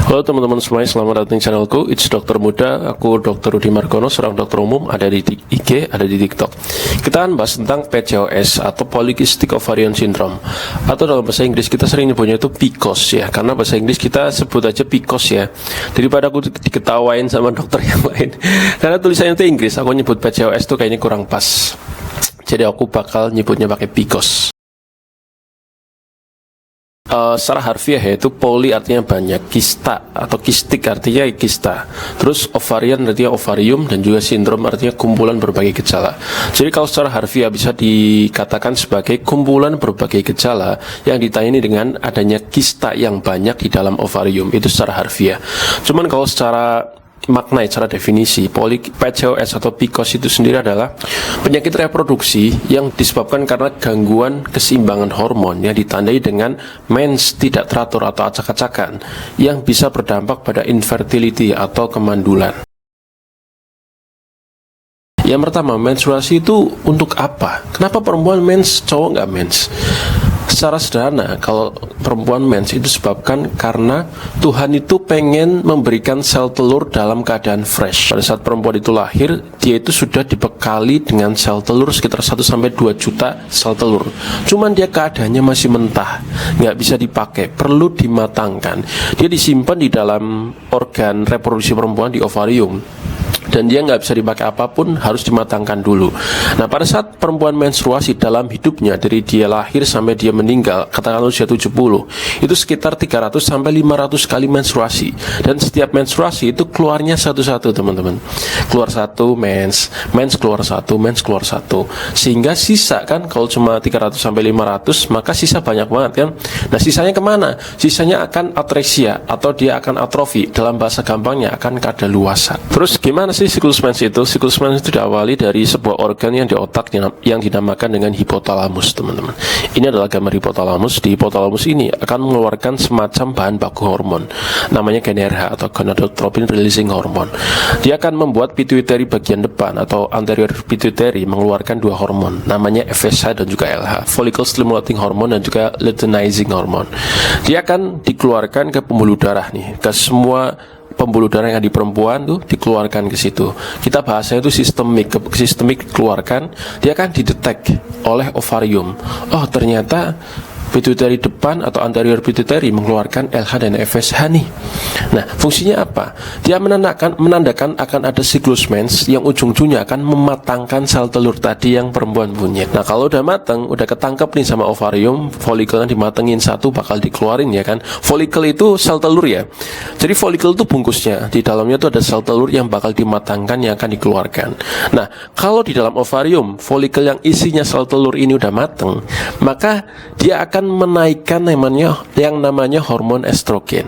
Halo teman-teman semuanya, selamat datang di channelku. It's Dokter Muda. Aku Dr. Rudi Margono, seorang dokter umum, ada di IG, ada di TikTok. Kita akan bahas tentang PCOS atau Polycystic Ovarian Syndrome, atau dalam bahasa Inggris kita sering nyebutnya itu PCOS ya, karena bahasa Inggris kita sebut aja PCOS ya, daripada aku diketawain sama dokter yang lain. Karena tulisannya itu Inggris, aku nyebut PCOS itu kayaknya kurang pas. Jadi aku bakal nyebutnya pakai PCOS. Secara harfiah yaitu poly artinya banyak, kista atau kistik artinya kista, terus ovarian artinya ovarium, dan juga sindrom artinya kumpulan berbagai gejala. Jadi kalau secara harfiah bisa dikatakan sebagai kumpulan berbagai gejala yang ditandai dengan adanya kista yang banyak di dalam ovarium, itu secara harfiah. Cuman kalau secara makna, secara definisi, PCOS atau PCOS itu sendiri adalah penyakit reproduksi yang disebabkan karena gangguan keseimbangan hormon yang ditandai dengan mens tidak teratur atau acak-acakan yang bisa berdampak pada infertility atau kemandulan. Yang pertama, menstruasi itu untuk apa? Kenapa perempuan mens, cowok nggak mens? Secara sederhana, kalau perempuan mens itu disebabkan karena Tuhan itu pengen memberikan sel telur dalam keadaan fresh. Pada saat perempuan itu lahir, dia itu sudah dibekali dengan sel telur sekitar 1-2 juta sel telur. Cuman dia keadaannya masih mentah, nggak bisa dipakai, perlu dimatangkan. Dia disimpan di dalam organ reproduksi perempuan di ovarium, dan dia nggak bisa dipakai apapun, harus dimatangkan dulu. Nah, pada saat perempuan menstruasi dalam hidupnya, dari dia lahir sampai dia meninggal, katakanlah usia 70, itu sekitar 300-500 kali menstruasi. Dan setiap menstruasi itu keluarnya satu-satu, teman-teman. Keluar satu, mens keluar satu, mens keluar satu. Sehingga sisa kan, kalau cuma 300-500, maka sisa banyak banget kan. Nah, sisanya kemana? Sisanya akan atresia, atau dia akan atrofi. Dalam bahasa gampangnya akan kadaluarsa. Terus gimana sih siklus mens itu? Siklus mens itu diawali dari sebuah organ yang di otak yang dinamakan dengan hipotalamus, teman-teman. Ini adalah gambar hipotalamus. Di hipotalamus ini akan mengeluarkan semacam bahan baku hormon, namanya GnRH atau gonadotropin releasing hormone. Dia akan membuat pituitary bagian depan atau anterior pituitary mengeluarkan dua hormon, namanya FSH dan juga LH, follicle stimulating hormone dan juga luteinizing hormone. Dia akan dikeluarkan ke pembuluh darah nih, ke semua pembuluh darah yang di perempuan tuh dikeluarkan ke situ. Kita bahasanya itu sistemik dikeluarkan. Dia akan didetek oleh ovarium. Oh, ternyata pituitary depan atau anterior pituitary mengeluarkan LH dan FSH nih. Nah, fungsinya apa? Dia menandakan akan ada siklus mens yang ujung-ujungnya akan mematangkan sel telur tadi yang perempuan punya. Nah, kalau udah matang, udah ketangkep nih sama ovarium, folikelnya dimatengin satu, bakal dikeluarin ya kan. Folikel itu sel telur ya. Jadi folikel itu bungkusnya, di dalamnya itu ada sel telur yang bakal dimatangkan, yang akan dikeluarkan. Nah, kalau di dalam ovarium, folikel yang isinya sel telur ini udah matang, maka dia akan menaikkan yang namanya hormon estrogen.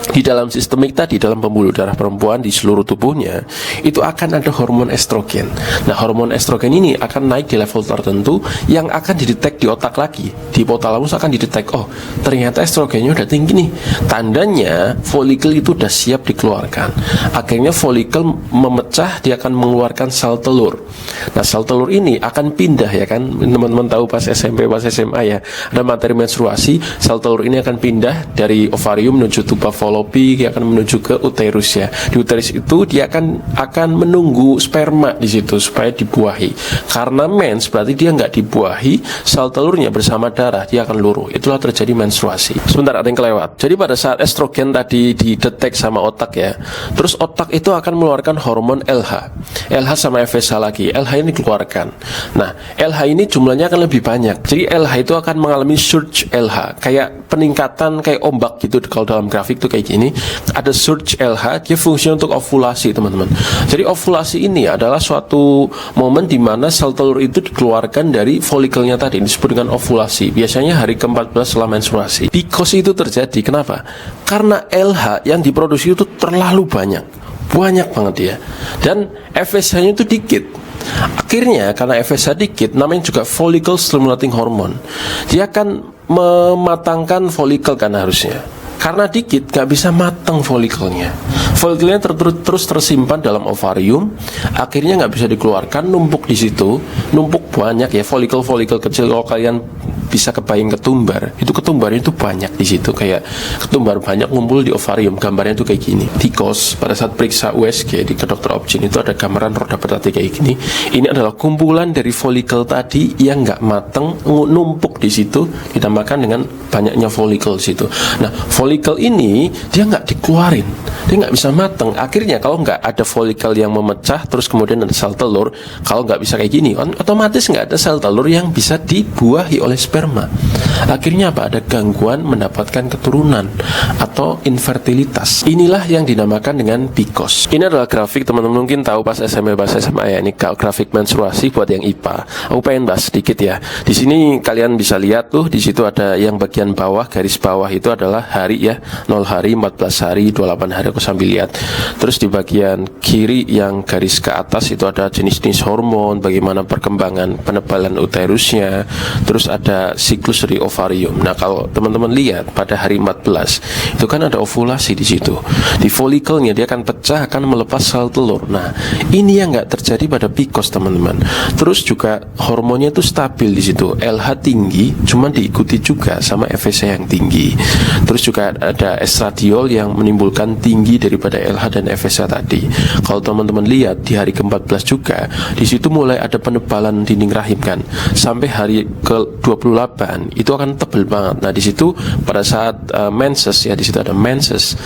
Di dalam sistemik tadi, dalam pembuluh darah perempuan di seluruh tubuhnya, itu akan ada hormon estrogen. Nah, hormon estrogen ini akan naik di level tertentu yang akan didetek di otak lagi. Di hipotalamus akan didetek, oh ternyata estrogennya udah tinggi nih. Tandanya folikel itu udah siap dikeluarkan. Akhirnya folikel memecah, dia akan mengeluarkan sel telur. Nah, sel telur ini akan pindah ya kan, teman-teman tahu pas SMP, pas SMA ya, ada materi menstruasi, sel telur ini akan pindah dari ovarium menuju tuba fallopi, dia akan menuju ke uterus ya. Di uterus itu dia akan menunggu sperma di situ supaya dibuahi. Karena mens berarti dia nggak dibuahi, sel telurnya bersama darah dia akan luruh. Itulah terjadi menstruasi. Sebentar, ada yang kelewat. Jadi pada saat estrogen tadi didetek sama otak ya, terus otak itu akan mengeluarkan hormon LH. LH sama FSH lagi. LH ini dikeluarkan. Nah, LH ini jumlahnya akan lebih banyak. Jadi LH itu akan mengalami surge LH, kayak peningkatan, kayak ombak gitu. Kalau dalam grafik tuh kayak gini, ada surge LH, dia fungsi untuk ovulasi, teman-teman. Jadi ovulasi ini adalah suatu momen di mana sel telur itu dikeluarkan dari folikelnya tadi, disebut dengan ovulasi. Biasanya hari ke-14 setelah menstruasi. PCOS itu terjadi, kenapa? Karena LH yang diproduksi itu terlalu banyak banget dia, dan FSH-nya itu dikit. Akhirnya karena FSH dikit, namanya juga follicle stimulating hormone, dia akan mematangkan folikel kan harusnya. Karena dikit, gak bisa matang folikelnya. Folikelnya terus tersimpan dalam ovarium, akhirnya gak bisa dikeluarkan, numpuk di situ, numpuk banyak ya, folikel-folikel kecil. Kalau kalian bisa kebayang ketumbar. Itu ketumbarnya itu banyak di situ, kayak ketumbar banyak ngumpul di ovarium. Gambarnya itu kayak gini. Because pada saat periksa USG di ke dokter Obgyn itu ada gambaran roda petati kayak gini. Ini adalah kumpulan dari folikel tadi yang nggak mateng, numpuk di situ, ditambahkan dengan banyaknya folikel di situ. Nah, folikel ini dia nggak dikeluarin, dia nggak bisa mateng. Akhirnya kalau nggak ada folikel yang memecah, terus kemudian ada sel telur, kalau nggak bisa kayak gini, otomatis nggak ada sel telur yang bisa dibuahi oleh sperma. Akhirnya apa? Ada gangguan mendapatkan keturunan atau infertilitas. Inilah yang dinamakan dengan PCOS. Ini adalah grafik, teman-teman mungkin tahu pas SMA bahasa SMA ya, ini grafik menstruasi buat yang IPA. Aku pengen bahas sedikit ya. Di sini kalian bisa lihat tuh, di situ ada yang bagian bawah, garis bawah itu adalah hari ya, 0 hari, 14 hari, 28 hari, aku sambil lihat. Terus di bagian kiri yang garis ke atas itu ada jenis-jenis hormon, bagaimana perkembangan penebalan uterusnya, terus ada siklus dari ovarium. Nah, kalau teman-teman lihat pada hari 14 itu kan ada ovulasi di situ. Di folikelnya dia akan pecah, akan melepas sel telur. Nah, ini yang nggak terjadi pada PCOS, teman-teman. Terus juga hormonnya itu stabil di situ. LH tinggi, cuman diikuti juga sama FSH yang tinggi. Terus juga ada estradiol yang menimbulkan tinggi daripada LH dan FSH tadi. Kalau teman-teman lihat di hari ke-14 juga, di situ mulai ada penebalan dinding rahim kan. Sampai hari ke-28 itu akan tebal banget. Nah, di situ pada saat menses ya, di situ ada menses.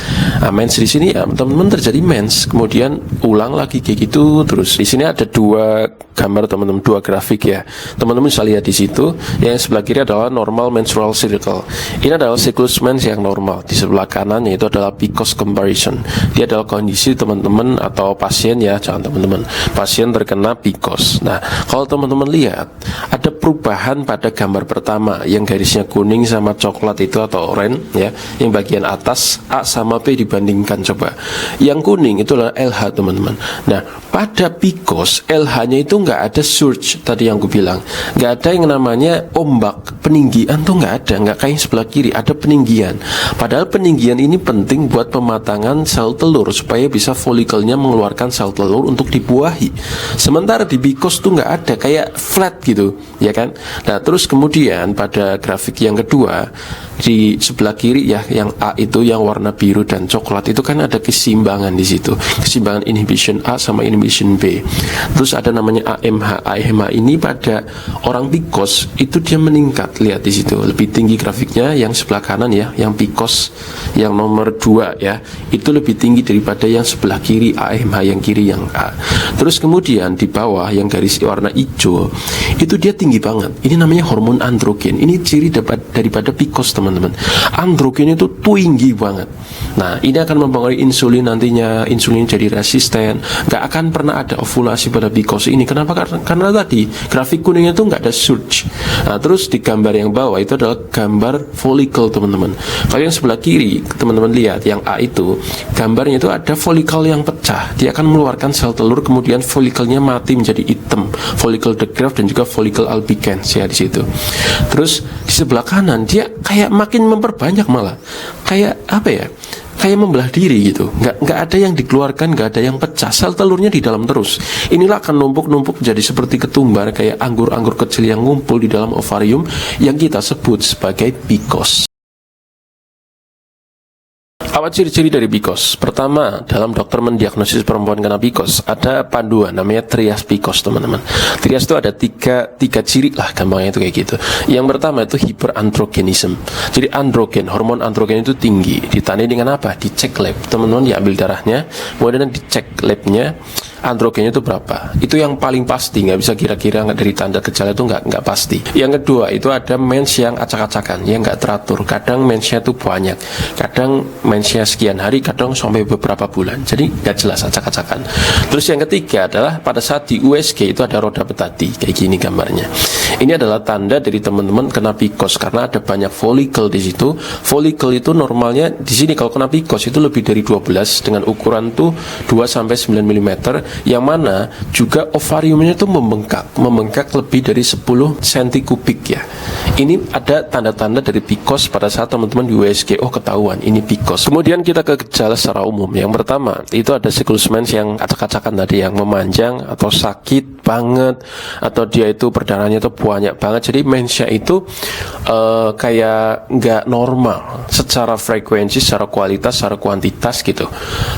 Mens di sini ya, teman-teman terjadi mens, kemudian ulang lagi kayak gitu terus. Di sini ada dua gambar teman-teman, dua grafik ya. Teman-teman bisa lihat di situ. Yang sebelah kiri adalah normal menstrual cycle. Ini adalah siklus mens yang normal. Di sebelah kanannya itu adalah PCOS comparison. Dia adalah kondisi teman-teman atau pasien ya, jangan teman-teman, pasien terkena PCOS. Nah, kalau teman-teman lihat ada perubahan pada gambar pertama yang garisnya kuning sama coklat itu atau oranye ya, yang bagian atas A sama B dibandingkan coba. Yang kuning itu adalah LH teman-teman. Nah, pada PCOS LH-nya itu nggak ada surge tadi yang gue bilang, nggak ada yang namanya ombak peninggian tuh nggak ada, nggak kayak sebelah kiri ada peninggian. Padahal peninggian ini penting buat pematangan sel telur supaya bisa folikelnya mengeluarkan sel telur untuk dibuahi. Sementara di PCOS tuh nggak ada, kayak flat gitu ya kan. Nah, terus kemudian pada grafik yang kedua di sebelah kiri ya, yang A itu yang warna biru dan coklat itu kan ada keseimbangan di situ, keseimbangan inhibition A sama inhibition B. Terus ada namanya AMH. AMH ini pada orang PCOS itu dia meningkat, lihat di situ lebih tinggi grafiknya yang sebelah kanan ya, yang PCOS yang nomor 2 ya, itu lebih tinggi daripada yang sebelah kiri AMH yang kiri yang A. Terus kemudian di bawah yang garis warna hijau itu dia tinggi banget. Ini namanya hormon androgen. Ini ciri daripada PCOS teman-teman. Androgen itu tinggi banget. Nah, ini akan mempengaruhi insulin nantinya. Insulin jadi resisten. Gak akan pernah ada ovulasi pada PCOS ini. Kenapa? Karena tadi grafik kuningnya itu nggak ada surge. Nah, terus di gambar yang bawah itu adalah gambar folikel teman-teman. Kalau yang sebelah kiri teman-teman lihat yang A itu gambarnya itu ada folikel yang pecah. Dia akan mengeluarkan sel telur, kemudian folikelnya mati menjadi hitam. Folikel de Graaff dan juga folikel albicans ya di situ. Terus di sebelah kanan dia kayak makin memperbanyak, malah kayak apa ya, kayak membelah diri gitu. Nggak ada yang dikeluarkan, nggak ada yang pecah, sel telurnya di dalam terus. Inilah akan numpuk-numpuk jadi seperti ketumbar, kayak anggur-anggur kecil yang ngumpul di dalam ovarium yang kita sebut sebagai PCOS. Apa ciri-ciri dari PCOS? Pertama, dalam dokter mendiagnosis perempuan kena PCOS ada panduan namanya trias PCOS teman-teman. Trias itu ada tiga ciri lah, gampangnya itu kayak gitu. Yang pertama itu hyperandrogenism. Jadi androgen, hormon androgen itu tinggi. Ditandai dengan apa? Dicek lab, teman-teman diambil darahnya, kemudian dicek labnya androgennya itu berapa. Itu yang paling pasti, nggak bisa kira-kira, nggak dari tanda gejala itu nggak pasti. Yang kedua itu ada mens yang acak-acakan, yang nggak teratur. Kadang mensnya itu banyak, kadang mensnya sekian hari, kadang sampai beberapa bulan. Jadi nggak jelas, acak-acakan. Terus yang ketiga adalah pada saat di USG itu ada roda petati, kayak gini gambarnya. Ini adalah tanda dari teman-teman kena PCOS karena ada banyak folikel di situ. Folikel itu normalnya di sini kalau kena PCOS itu lebih dari 12 dengan ukuran tuh 2 sampai 9 mm. Yang mana juga ovariumnya itu membengkak lebih dari 10 cm kubik ya. Ini ada tanda-tanda dari PCOS pada saat teman-teman di USG, oh ketahuan ini PCOS. Kemudian kita ke gejala secara umum. Yang pertama itu ada siklus mens yang acak-acakan tadi, yang memanjang atau sakit banget, atau dia itu perdarahannya itu banyak banget. Jadi mensnya itu kayak nggak normal secara frekuensi, secara kualitas, secara kuantitas gitu.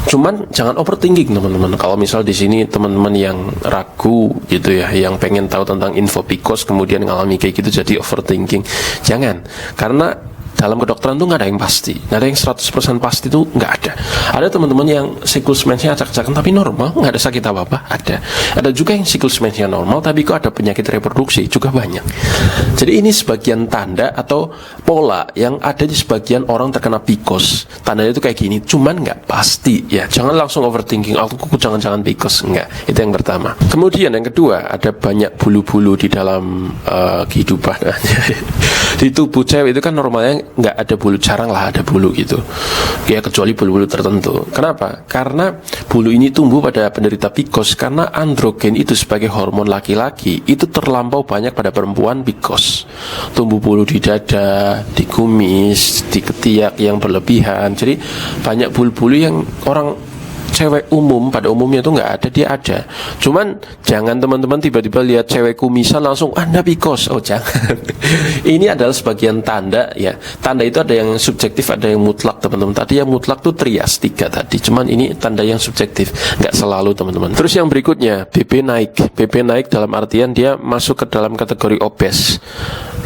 Cuman jangan overthinking teman-teman. Kalau misal di sini teman-teman yang ragu gitu ya, yang pengen tahu tentang info PCOS kemudian ngalami kayak gitu jadi overthinking, jangan. Karena dalam kedokteran tuh nggak ada yang pasti, nggak ada yang 100% pasti, tuh nggak ada. Ada teman-teman yang siklus mensnya acak-acakan tapi normal, nggak ada sakit apa-apa, ada juga yang siklus mensnya normal tapi kok ada penyakit reproduksi, juga banyak. Jadi ini sebagian tanda atau pola yang ada di sebagian orang terkena PCOS. Tandanya itu kayak gini, cuman nggak pasti ya. Jangan langsung overthinking, aku jangan-jangan PCOS, enggak. Itu yang pertama. Kemudian yang kedua, ada banyak bulu-bulu di dalam kehidupan. Di tubuh cewek itu kan normalnya nggak ada bulu, jarang lah ada bulu gitu ya, kecuali bulu-bulu tertentu. Kenapa? Karena bulu ini tumbuh pada penderita PCOS karena androgen itu sebagai hormon laki-laki itu terlampau banyak pada perempuan PCOS. Tumbuh bulu di dada, di kumis, di ketiak yang berlebihan. Jadi banyak bulu-bulu yang orang cewek umum pada umumnya itu nggak ada, dia ada. Cuman jangan teman-teman tiba-tiba lihat cewek kumisan langsung Anda PCOS. Oh jangan. Ini adalah sebagian tanda ya. Tanda itu ada yang subjektif, ada yang mutlak teman-teman. Tadi yang mutlak tuh trias 3 tadi. Cuman ini tanda yang subjektif, nggak selalu teman-teman. Terus yang berikutnya BB naik. BB naik dalam artian dia masuk ke dalam kategori obes.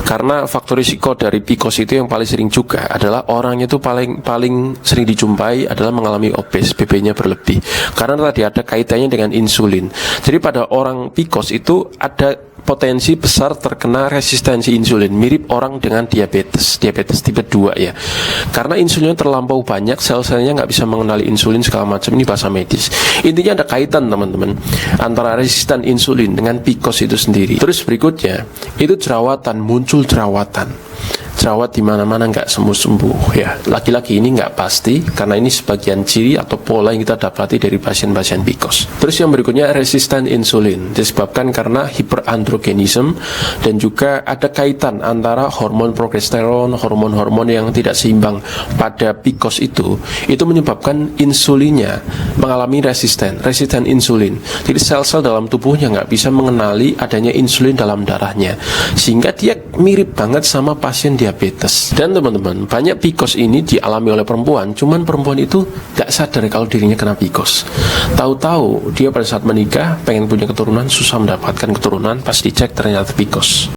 Karena faktor risiko dari PCOS itu yang paling sering juga adalah orangnya itu paling sering dijumpai adalah mengalami obes, BB-nya berlebih. Karena tadi ada kaitannya dengan insulin. Jadi pada orang PCOS itu ada potensi besar terkena resistensi insulin, mirip orang dengan diabetes tipe 2 ya. Karena insulinnya terlampau banyak, sel-selnya nggak bisa mengenali insulin segala macam, ini bahasa medis. Intinya ada kaitan teman-teman antara resisten insulin dengan PCOS itu sendiri. Terus berikutnya, itu jerawatan, muncul jerawat di mana-mana nggak sembuh-sembuh ya. Laki-laki ini nggak pasti karena ini sebagian ciri atau pola yang kita dapati dari pasien-pasien PCOS. Terus yang berikutnya resisten insulin disebabkan karena hiperandrogenisme dan juga ada kaitan antara hormon progesteron, hormon-hormon yang tidak seimbang pada PCOS itu menyebabkan insulinnya mengalami resisten insulin. Jadi sel-sel dalam tubuhnya nggak bisa mengenali adanya insulin dalam darahnya, sehingga dia mirip banget sama pasien diabetes. Dan teman-teman, banyak PCOS ini dialami oleh perempuan, cuman perempuan itu gak sadar kalau dirinya kena PCOS. Tahu-tahu dia pada saat menikah pengen punya keturunan, susah mendapatkan keturunan, pas dicek ternyata PCOS.